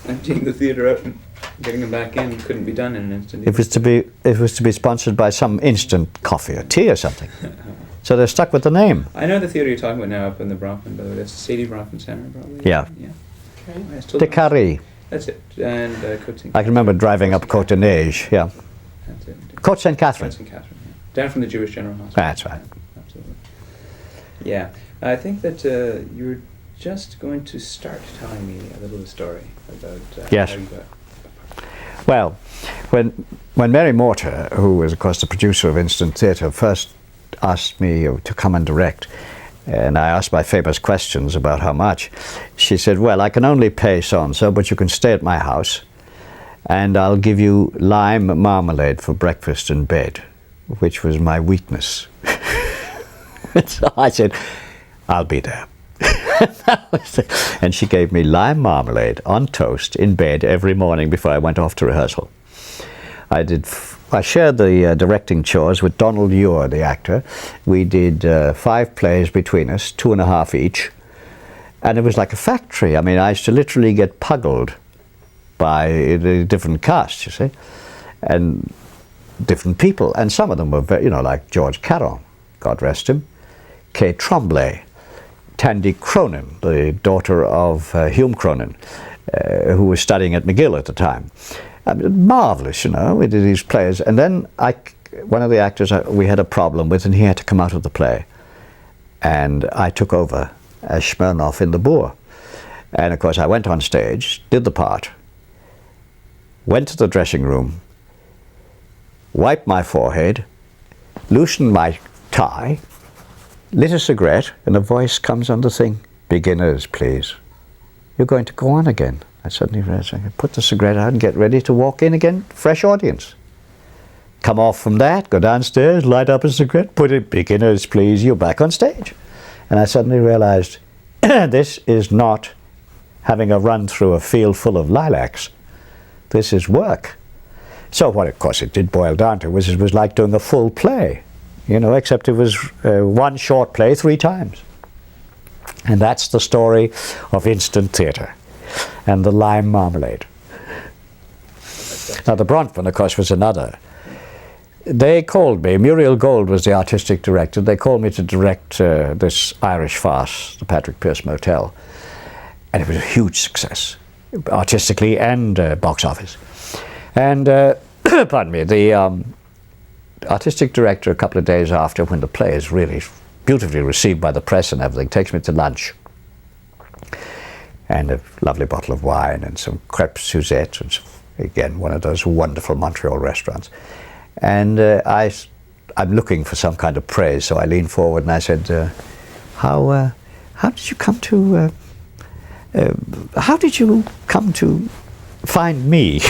emptying the theatre out and getting them back in couldn't be done in an instant. It was to be sponsored by some instant coffee or tea or something. So they're stuck with the name. I know the theatre you're talking about now up in the Bronfman, by the way. That's Sadie Bronfman Center, probably. Yeah. Okay. De Carré. That's it. And Côte I can remember driving up Côte de Neige, yeah. That's it. Côte St. Catherine. St. Catherine, yeah. Down from the Jewish General Hospital. That's right. Yeah, absolutely. Yeah. I think that you were just going to start telling me a little story about yes. how you got. Well, when Mary Morter, who was of course the producer of Instant Theatre, first asked me to come and direct, and I asked my famous questions about how much, she said, well, I can only pay so-and-so, but you can stay at my house and I'll give you lime marmalade for breakfast in bed, which was my weakness. So I said, I'll be there. And she gave me lime marmalade on toast in bed every morning before I went off to rehearsal. I shared the directing chores with Donald Ure, the actor. We did 5 plays between us, 2.5 each, and it was like a factory. I mean, I used to literally get puggled by the different casts, you see, and different people, and some of them were very, like George Caron, God rest him, Kay Tremblay, Tandy Cronin, the daughter of Hume Cronin, who was studying at McGill at the time. I mean, marvelous, we did these plays. And then one of the actors we had a problem with, and he had to come out of the play. And I took over as Smirnoff in The Boor. And of course I went on stage, did the part, went to the dressing room, wiped my forehead, loosened my tie, lit a cigarette, and a voice comes on the thing, beginners, please. You're going to go on again. I suddenly realized I could put the cigarette out and get ready to walk in again, fresh audience. Come off from that, go downstairs, light up a cigarette, put it, beginners, please, you're back on stage. And I suddenly realized, this is not having a run through a field full of lilacs. This is work. So what, of course, it did boil down to was it was like doing a full play, except it was one short play 3 times. And that's the story of Instant Theatre and the lime marmalade. Now the Bronfman, of course, was another. They called me, Muriel Gold was the artistic director, they called me to direct this Irish farce, the Patrick Pearse Motel. And it was a huge success, artistically and box office. And, pardon me, the artistic director, a couple of days after, when the play is really beautifully received by the press and everything, takes me to lunch. And a lovely bottle of wine and some crêpes Suzette, and again, one of those wonderful Montreal restaurants. And I'm looking for some kind of praise, so I leaned forward and I said, how did you come to find me?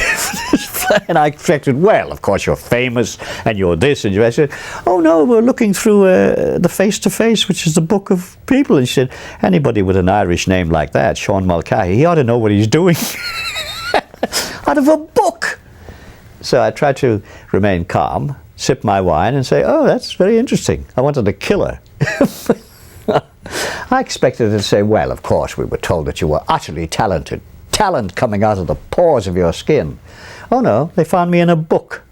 And I expected, well, of course you're famous and you're this and you. I said, oh no, we're looking through the Face-to-Face, which is the book of people. And she said, anybody with an Irish name like that, Sean Mulcahy, he ought to know what he's doing. Out of a book. So I tried to remain calm, sip my wine and say, oh, that's very interesting. I wanted to kill her. I expected her to say, well, of course, we were told that you were utterly talented. Talent coming out of the pores of your skin. Oh no, they found me in a book.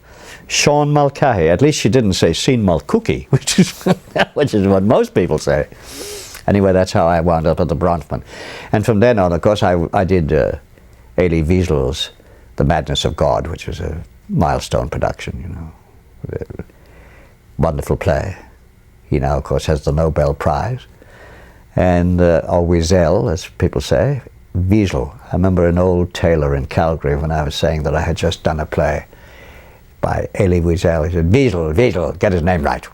Sean Mulcahy. At least she didn't say Sean Mulcahy, which is what most people say. Anyway, that's how I wound up at the Bronfman. And from then on, of course, I did Elie Wiesel's The Madness of God, which was a milestone production, Wonderful play. He now, of course, has the Nobel Prize. And, or Wiesel, as people say, Wiesel. I remember an old tailor in Calgary when I was saying that I had just done a play by Elie Wiesel. He said, Wiesel, get his name right.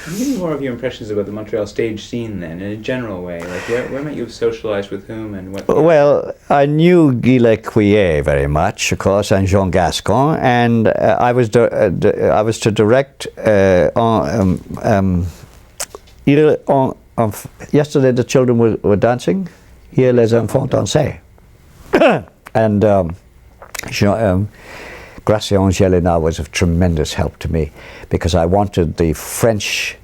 Can you give me more of your impressions about the Montreal stage scene then, in a general way? Like, where might you have socialized with whom and what? Well, I knew Guy Lecuyer very much, of course, and Jean Gascon, and I was to direct yesterday the children were dancing, Hier les enfants dansaient. And Gracien Gélinas was of tremendous help to me because I wanted the French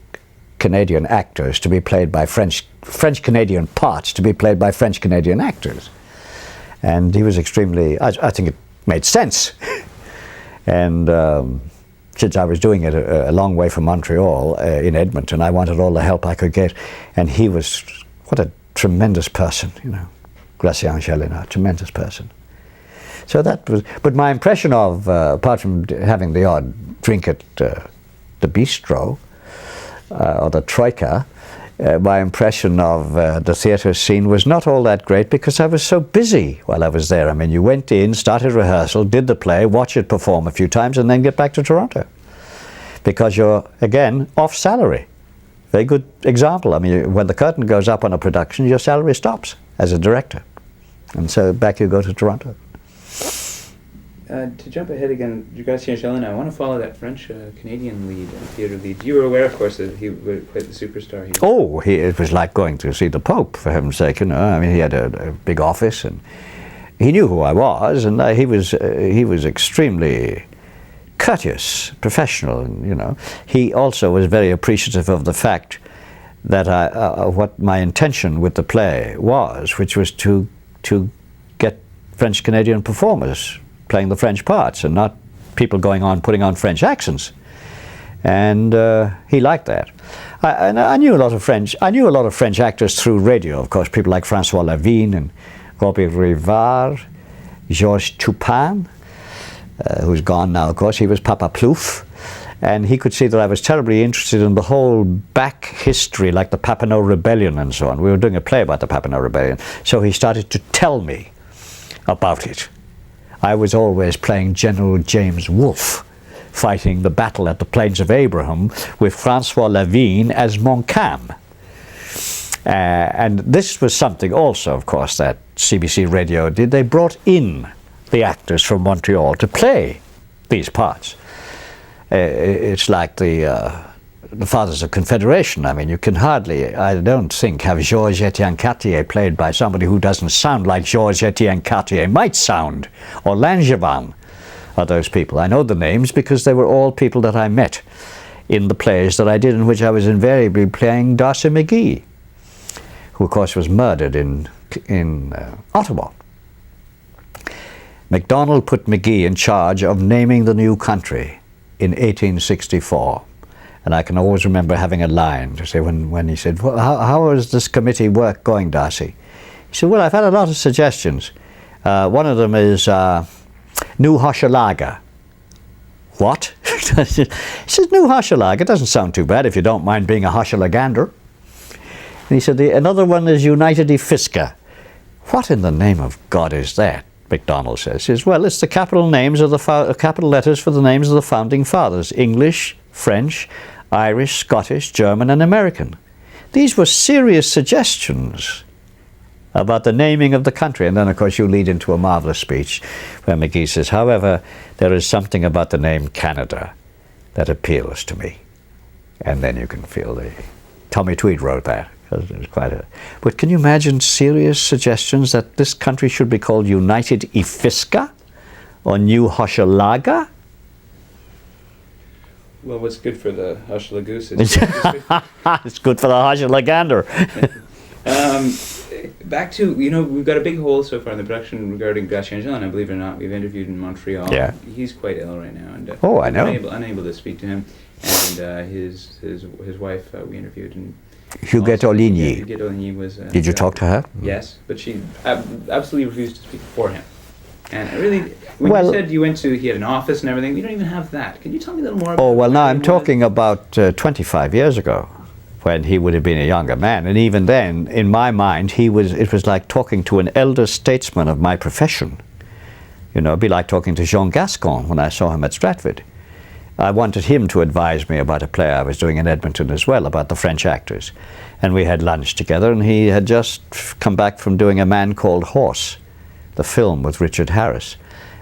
Canadian actors to be played by French French-Canadian parts to be played by French-Canadian actors. And he was extremely, I think it made sense. And since I was doing it a long way from Montreal, in Edmonton, I wanted all the help I could get. And he was, what a tremendous person, you know. Gratien Gélinas, tremendous person. So that was, but my impression of, apart from having the odd drink at the bistro, or the Troika, my impression of the theatre scene was not all that great because I was so busy while I was there. I mean, you went in, started rehearsal, did the play, watch it perform a few times, and then get back to Toronto. Because you're, again, off salary. Very good example. I mean, when the curtain goes up on a production, your salary stops as a director. And so back you go to Toronto. To jump ahead again, Gratien Gélinas, I want to follow that French-Canadian lead, theatre lead. You were aware, of course, that he was quite the superstar. It was like going to see the Pope, for heaven's sake. You know, I mean, he had a big office, and he knew who I was, and he was extremely courteous, professional. And, you know, he also was very appreciative of the fact that what my intention with the play was, which was to get French-Canadian performers playing the French parts and not people going on putting on French accents. And he liked that. I knew a lot of French. I knew a lot of French actors through radio, of course, people like François Lavigne and Robert Rivard, Georges Toupin, who's gone now, of course. He was Papa Plouffe. And he could see that I was terribly interested in the whole back history, like the Papineau Rebellion and so on. We were doing a play about the Papineau Rebellion. So he started to tell me about it. I was always playing General James Wolfe, fighting the battle at the Plains of Abraham with François Lavigne as Montcalm. And this was something also, of course, that CBC Radio did. They brought in the actors from Montreal to play these parts. It's like the Fathers of Confederation. I mean, you can hardly, I don't think, have Georges Etienne Cartier played by somebody who doesn't sound like Georges Etienne Cartier might sound, or Langevin, or those people. I know the names because they were all people that I met in the plays that I did, in which I was invariably playing D'Arcy McGee, who of course was murdered in Ottawa. MacDonald put McGee in charge of naming the new country in 1864. And I can always remember having a line to say when he said, well, how is this committee work going, D'Arcy? He said, well, I've had a lot of suggestions. One of them is New Hochelaga. What? He says, New Hochelaga doesn't sound too bad if you don't mind being a Hochelagander. And he said, another one is United Ifisca. What in the name of God is that? MacDonald says. He says, well, it's the capital names of the capital letters for the names of the founding fathers: English, French, Irish, Scottish, German, and American. These were serious suggestions about the naming of the country. And then, of course, you lead into a marvelous speech where McGee says, however, there is something about the name Canada that appeals to me. And then you can feel Tommy Tweed wrote that. It was quite but can you imagine serious suggestions that this country should be called United Ifisca or New Hochelaga? Well, what's good for the Hochelagoose it's good for the Hochelagander. Back to, we've got a big hole so far in the production regarding Gratien Gélinas. Believe it or not, we've interviewed in Montreal. Yeah. He's quite ill right now. And I know. Unable to speak to him. And his wife we interviewed. And Huguette Oligny. Huguette Oligny was... Did you talk to her? Yes, but she absolutely refused to speak for him. And I really... When you said he had an office and everything, we don't even have that. Can you tell me a little more about Oh, well, now I'm talking about 25 years ago, when he would have been a younger man. And even then, in my mind, it was like talking to an elder statesman of my profession. It'd be like talking to Jean Gascon when I saw him at Stratford. I wanted him to advise me about a play I was doing in Edmonton as well, about the French actors. And we had lunch together, and he had just come back from doing A Man Called Horse, the film with Richard Harris.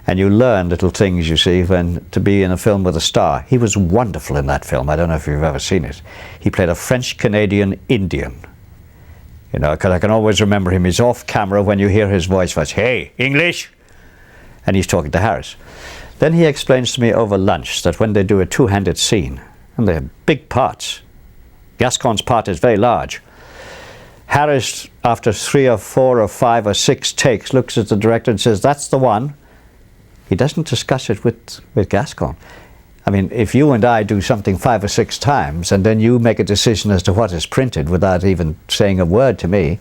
And you learn little things, you see, to be in a film with a star. He was wonderful in that film. I don't know if you've ever seen it. He played a French-Canadian Indian. Because I can always remember him. He's off camera when you hear his voice first. Hey, English! And he's talking to Harris. Then he explains to me over lunch that when they do a two-handed scene, and they have big parts, Gascon's part is very large, Harris, after 3 or 4 or 5 or 6 takes, looks at the director and says, "That's the one." He doesn't discuss it with Gascon. I mean, if you and I do something 5 or 6 times and then you make a decision as to what is printed without even saying a word to me,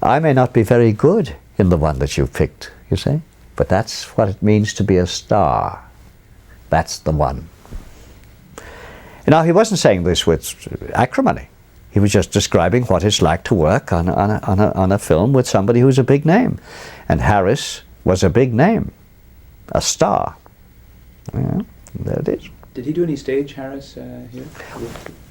I may not be very good in the one that you've picked, you see? But that's what it means to be a star. That's the one. Now, he wasn't saying this with acrimony. He was just describing what it's like to work on a film with somebody who's a big name. And Harris was a big name, a star. Yeah, there it is. Did he do any stage, Harris, here?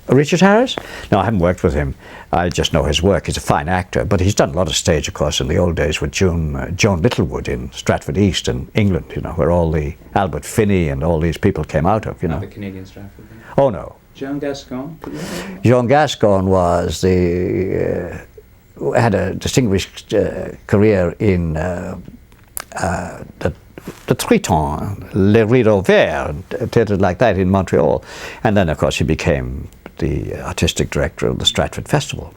Richard Harris? No, I haven't worked with him. I just know his work. He's a fine actor, but he's done a lot of stage, of course, in the old days with Joan Littlewood in Stratford East in England, you know, where all the Albert Finney and all these people came out of, you know. Not the Canadian Stratford. Oh, no. Jean Gascon? Jean Gascon was had a distinguished career in the Triton, Le Rideau Vert, theatres like that in Montreal. And then, of course, he became the artistic director of the Stratford Festival.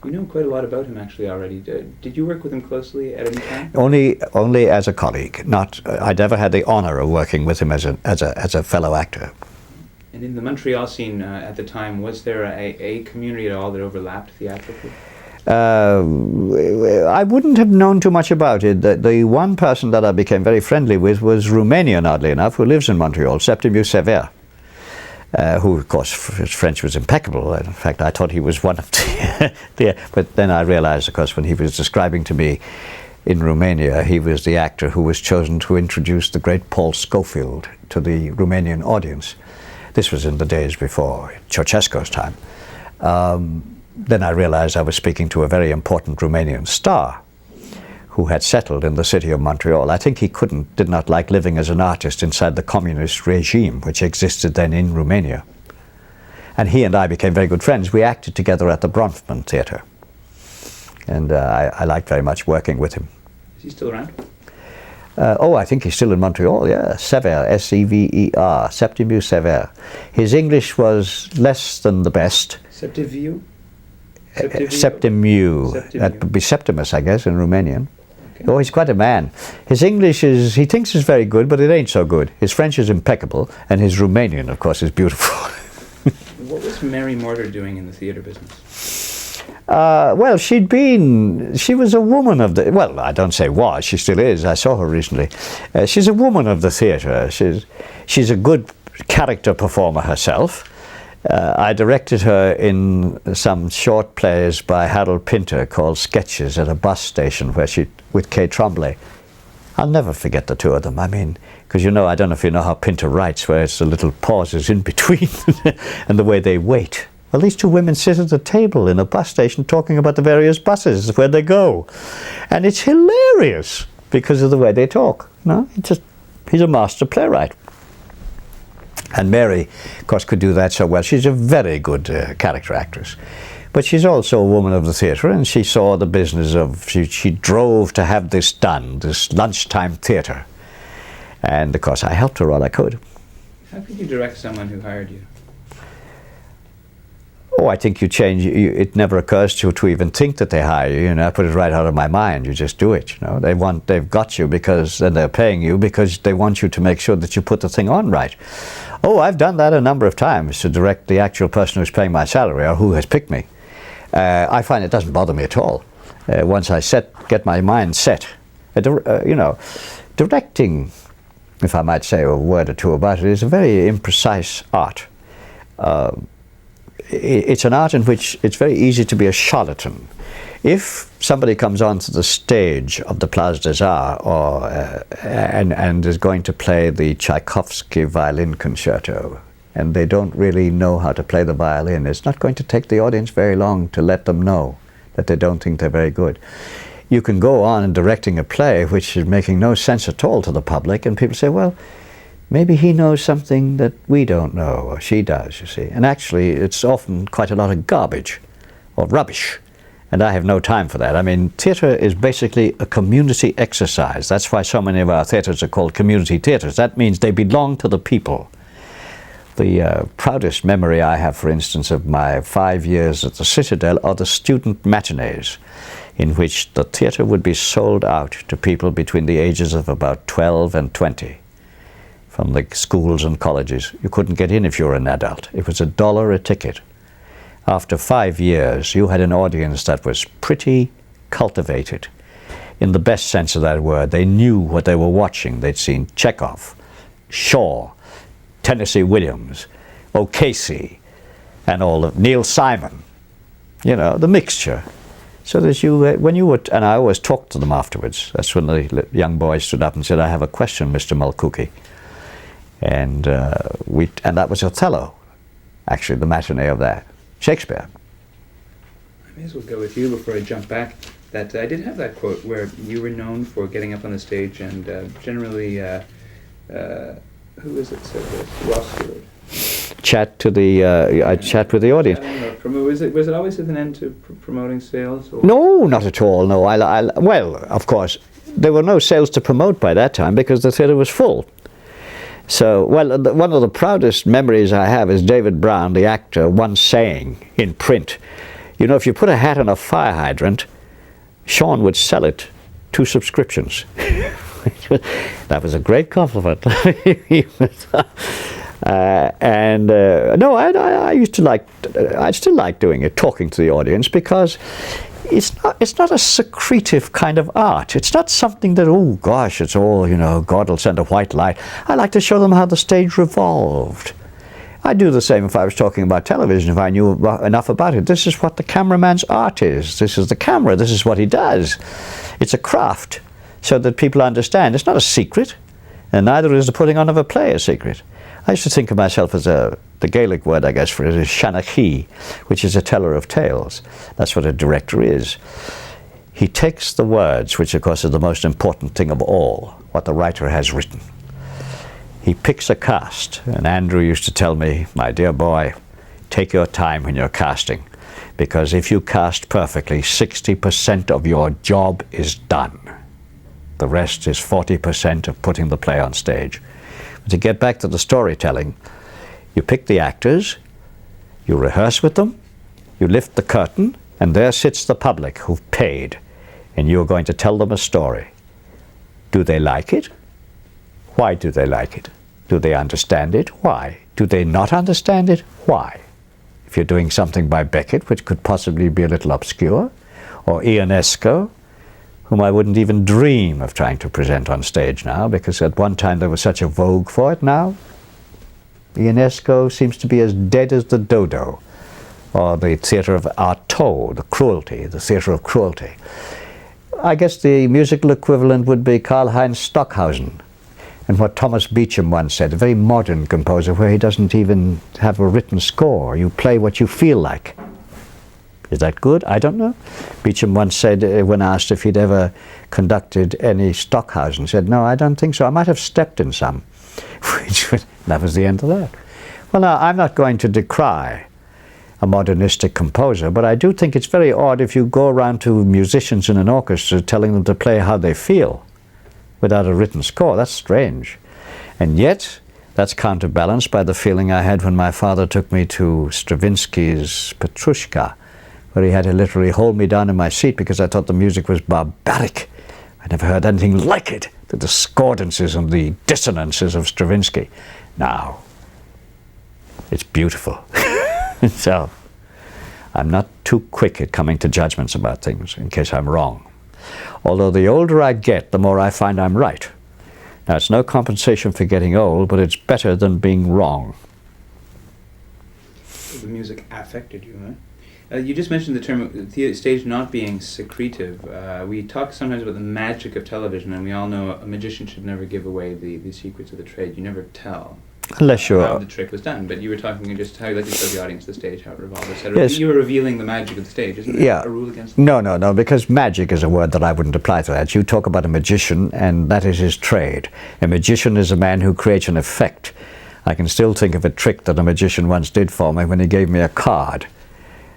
You know quite a lot about him, actually, already. Did you work with him closely at any time? Only as a colleague. I never had the honor of working with him as a fellow actor. And in the Montreal scene at the time, was there a community at all that overlapped theatrically? I wouldn't have known too much about it. The one person that I became very friendly with was Romanian, oddly enough, who lives in Montreal, Septimiu Sever, who, of course, his French was impeccable. In fact, I thought he was one of the... But then I realized, of course, when he was describing to me in Romania, he was the actor who was chosen to introduce the great Paul Scofield to the Romanian audience. This was in the days before Ceausescu's time. Then I realized I was speaking to a very important Romanian star who had settled in the city of Montreal. I think he did not like living as an artist inside the communist regime which existed then in Romania. And he and I became very good friends. We acted together at the Bronfman Theatre. And I liked very much working with him. Is he still around? I think he's still in Montreal, yeah. Sever, S-E-V-E-R, Septimiu Sever. His English was less than the best. Septimiu? Septimiu. That would be Septimus, I guess, in Romanian. Okay. Oh, he's quite a man. His English he thinks is very good, but it ain't so good. His French is impeccable, and his Romanian, of course, is beautiful. What was Mary Morter doing in the theatre business? Well, she was a woman of the, well, I don't say was, she still is. I saw her recently. She's a woman of the theatre. She's a good character performer herself. I directed her in some short plays by Harold Pinter called Sketches at a Bus Station with Kay Trombley. I'll never forget the two of them. I mean, because I don't know if you know how Pinter writes, where it's the little pauses in between and the way they wait. Well, these two women sit at a table in a bus station talking about the various buses, where they go. And it's hilarious because of the way they talk. He's a master playwright. And Mary, of course, could do that so well. She's a very good character actress. But she's also a woman of the theatre, and she saw the business of, she drove to have this done, this lunchtime theatre. And, of course, I helped her all I could. How could you direct someone who hired you? Oh, I think you change. It never occurs to you to even think that they hire you. I put it right out of my mind. You just do it. They've got you because, and they're paying you because they want you to make sure that you put the thing on right. Oh, I've done that a number of times to direct the actual person who's paying my salary or who has picked me. I find it doesn't bother me at all. Once I get my mind set, directing, if I might say a word or two about it, is a very imprecise art. It's an art in which it's very easy to be a charlatan. If somebody comes onto the stage of the Place des Arts and is going to play the Tchaikovsky violin concerto, and they don't really know how to play the violin, it's not going to take the audience very long to let them know that they don't think they're very good. You can go on and directing a play which is making no sense at all to the public, and people say, well, maybe he knows something that we don't know, or she does, you see. And actually, it's often quite a lot of garbage or rubbish. And I have no time for that. I mean, theatre is basically a community exercise. That's why so many of our theatres are called community theatres. That means they belong to the people. The proudest memory I have, for instance, of my 5 years at the Citadel are the student matinees, in which the theatre would be sold out to people between the ages of about 12 and 20 from the schools and colleges. You couldn't get in if you were an adult. It was $1 a ticket. After 5 years, you had an audience that was pretty cultivated. In the best sense of that word, they knew what they were watching. They'd seen Chekhov, Shaw, Tennessee Williams, O'Casey, and all of Neil Simon. You know, the mixture. So that you, when you would, and I always talked to them afterwards. That's when the young boy stood up and said, "I have a question, Mr. Mulcahy." And that was Othello, actually, the matinee of that. Shakespeare. I may as well go with you before I jump back. That I did have that quote where you were known for getting up on the stage and generally, who is it said this? Ross Stewart. Chat to the, I chat with the audience. I don't know, was it always with an end to promoting sales? Or? No, not at all. No, well, of course, there were no sales to promote by that time because the theatre was full. So, well, one of the proudest memories I have is David Brown, the actor, once saying in print, you know, if you put a hat on a fire hydrant, Sean would sell it 2 subscriptions. That was a great compliment. No, I used to like, I still like doing it, talking to the audience, because it's not a secretive kind of art. It's not something that, oh gosh, it's all, you know, God will send a white light. I like to show them how the stage revolved. I'd do the same if I was talking about television, if I knew enough about it. This is what the cameraman's art is. This is the camera. This is what he does. It's a craft, so that people understand. It's not a secret, and neither is the putting on of a play a secret. I used to think of myself as the Gaelic word, I guess, for it is shanachie, which is a teller of tales. That's what a director is. He takes the words, which of course is the most important thing of all, what the writer has written. He picks a cast, and Andrew used to tell me, my dear boy, take your time when you're casting, because if you cast perfectly, 60% of your job is done. The rest is 40% of putting the play on stage. To get back to the storytelling, you pick the actors, you rehearse with them, you lift the curtain, and there sits the public who've paid, and you're going to tell them a story. Do they like it? Why do they like it? Do they understand it? Why? Do they not understand it? Why? If you're doing something by Beckett, which could possibly be a little obscure, or Ionesco, whom I wouldn't even dream of trying to present on stage now, because at one time there was such a vogue for it. Now, Ionesco seems to be as dead as the dodo, or the theatre of Artaud, the cruelty, the theatre of cruelty. I guess the musical equivalent would be Karl-Heinz Stockhausen, and what Thomas Beecham once said, a very modern composer where he doesn't even have a written score. You play what you feel like. Is that good? I don't know. Beecham once said, when asked if he'd ever conducted any Stockhausen, said, no, I don't think so. I might have stepped in some. That was the end of that. Well, now, I'm not going to decry a modernistic composer, but I do think it's very odd if you go around to musicians in an orchestra telling them to play how they feel without a written score. That's strange. And yet, that's counterbalanced by the feeling I had when my father took me to Stravinsky's Petrushka, where he had to literally hold me down in my seat because I thought the music was barbaric. I never heard anything like it, the discordances and the dissonances of Stravinsky. Now, it's beautiful. So, I'm not too quick at coming to judgments about things in case I'm wrong. Although the older I get, the more I find I'm right. Now, it's no compensation for getting old, but it's better than being wrong. The music affected you, huh? You just mentioned the term stage not being secretive. We talk sometimes about the magic of television, and we all know a magician should never give away the secrets of the trade. You never tell unless you're how the trick was done. But you were talking just how you like to show the audience the stage, how it revolved, etc. Yes. You were revealing the magic of the stage. Isn't there a rule against that? No, because magic is a word that I wouldn't apply to that. You talk about a magician, and that is his trade. A magician is a man who creates an effect. I can still think of a trick that a magician once did for me when he gave me a card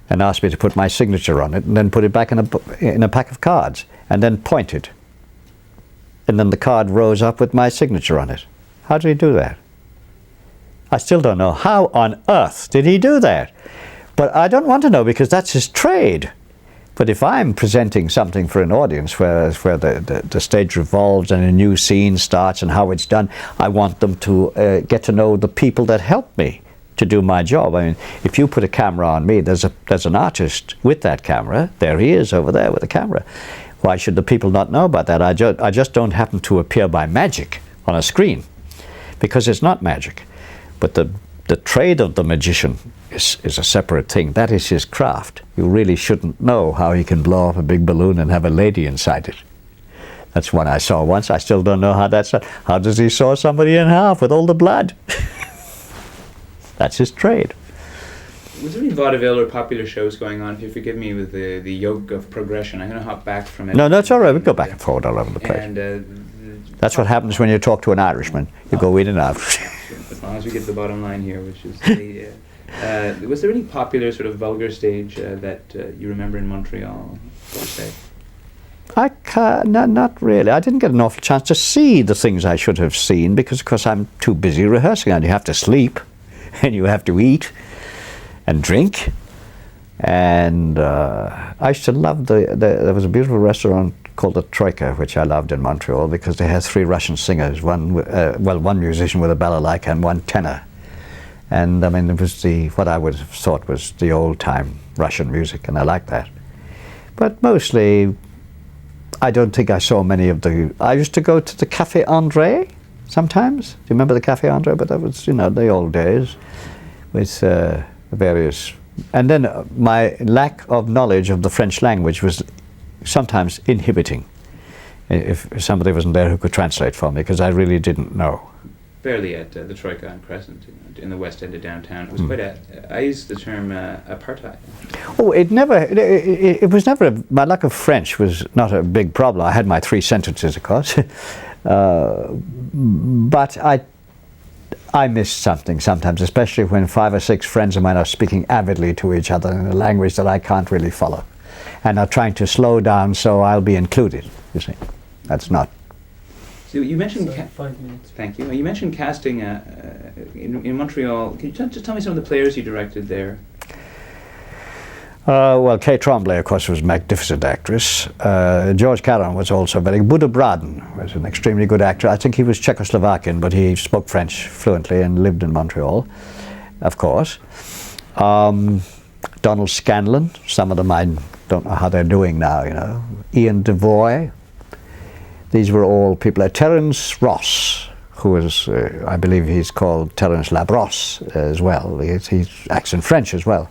and asked me to put my signature on it, and then put it back in a pack of cards, and then point it. And then the card rose up with my signature on it. How did he do that? I still don't know how on earth did he do that. But I don't want to know, because that's his trade. But if I'm presenting something for an audience where the stage revolves and a new scene starts and how it's done, I want them to get to know the people that help me to do my job. I mean, if you put a camera on me, there's an artist with that camera. There he is over there with the camera. Why should the people not know about that? I just don't happen to appear by magic on a screen, because it's not magic. But the trade of the magician is a separate thing. That is his craft. You really shouldn't know how he can blow up a big balloon and have a lady inside it. That's one I saw once. I still don't know how that's done. How does he saw somebody in half with all the blood? That's his trade. Was there any vaudeville or popular shows going on? If you forgive me with the yoke of progression, I'm going to hop back from it. No, that's all right. We go back and forward all over the place. And that's what happens when you talk to an Irishman. You go in and out. As long as we get to the bottom line here, which is was there any popular sort of vulgar stage that you remember in Montreal, per se? Not really. I didn't get an awful chance to see the things I should have seen, because of course I'm too busy rehearsing, and you have to sleep and you have to eat and drink. And I used to love there was a beautiful restaurant called the Troika, which I loved in Montreal, because they had 3 Russian singers, one musician with a balalaika and one tenor. And I mean, it was what I would have thought was the old-time Russian music, and I liked that. But mostly, I don't think I saw many of I used to go to the Café André sometimes. Do you remember the Café André? But that was, the old days with various... And then my lack of knowledge of the French language was sometimes inhibiting, if somebody wasn't there who could translate for me, because I really didn't know. Barely at the Troika and Crescent in the west end of downtown. It was quite I used the term apartheid. Oh, it was never, my lack of French was not a big problem. I had my 3 sentences, of course. But I missed something sometimes, especially when 5 or 6 friends of mine are speaking avidly to each other in a language that I can't really follow, and are trying to slow down so I'll be included, you see. That's not... So you mentioned... 5 minutes. Thank you. You mentioned casting in Montreal. Can you just tell me some of the players you directed there? Well, Kay Tremblay, of course, was a magnificent actress. George Caron was also very good. Buddha Braden was an extremely good actor. I think he was Czechoslovakian, but he spoke French fluently and lived in Montreal, of course. Donald Scanlon, some of them I don't know how they're doing now, Ian Devoy. These were all people. Terence Ross, who is, I believe he's called Terence Labrosse as well. He acts in French as well.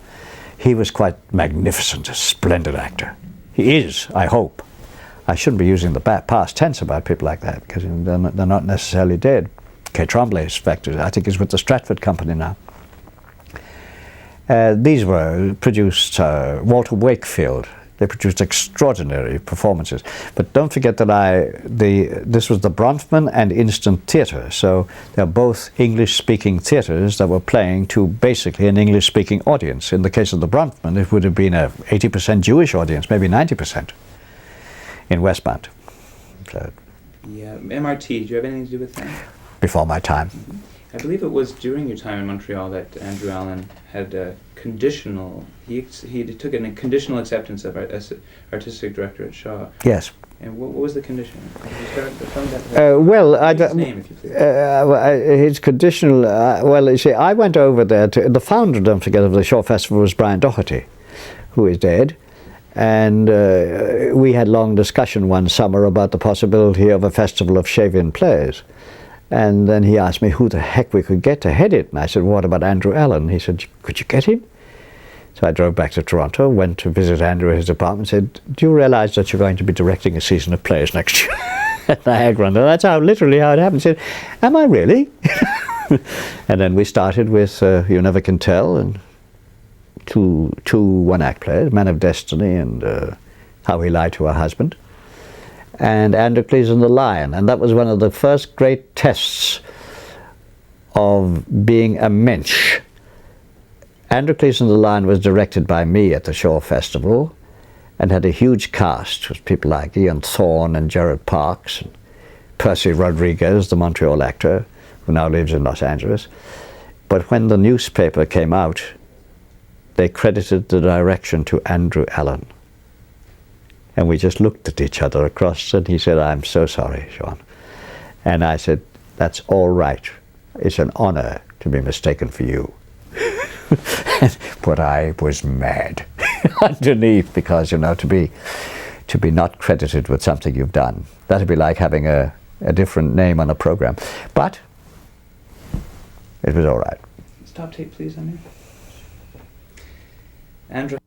He was quite magnificent, a splendid actor. He is, I hope. I shouldn't be using the past tense about people like that, because they're not necessarily dead. Kay Tremblay, I think, is with the Stratford Company now. These were produced, Walter Wakefield. They produced extraordinary performances. But don't forget that this was the Bronfman and Instant Theatre, so they're both English-speaking theatres that were playing to basically an English-speaking audience. In the case of the Bronfman, it would have been a 80% Jewish audience, maybe 90% in Westmount. So, yeah, MRT, do you have anything to do with that? Before my time. Mm-hmm. I believe it was during your time in Montreal that Andrew Allan had a conditional, he took a conditional acceptance of as artistic director at Shaw. Yes. And what was the condition? His name, if you please. His conditional, well, you see, I went over there the founder, don't forget, of the Shaw Festival was Brian Doherty, who is dead. And we had long discussion one summer about the possibility of a festival of Shavian plays. And then he asked me who the heck we could get to head it. And I said, what about Andrew Allan? He said, could you get him? So I drove back to Toronto, went to visit Andrew at his apartment, and said, do you realize that you're going to be directing a season of plays next year at Niagara? And that's literally how it happened. He said, am I really? And then we started with You Never Can Tell, and two one-act plays, Man of Destiny and How He Lied to Her Husband, and Androcles and the Lion. And that was one of the first great tests of being a mensch. Androcles and the Lion was directed by me at the Shaw Festival and had a huge cast with people like Ian Thorne and Gerard Parks and Percy Rodriguez, the Montreal actor, who now lives in Los Angeles. But when the newspaper came out, they credited the direction to Andrew Allan. And we just looked at each other across, and he said, "I'm so sorry, Sean." And I said, "That's all right. It's an honor to be mistaken for you." But I was mad underneath, because, you know, to be not credited with something you've done, that'd be like having a different name on a program. But it was all right. Stop tape, please, Andrew. Andrew.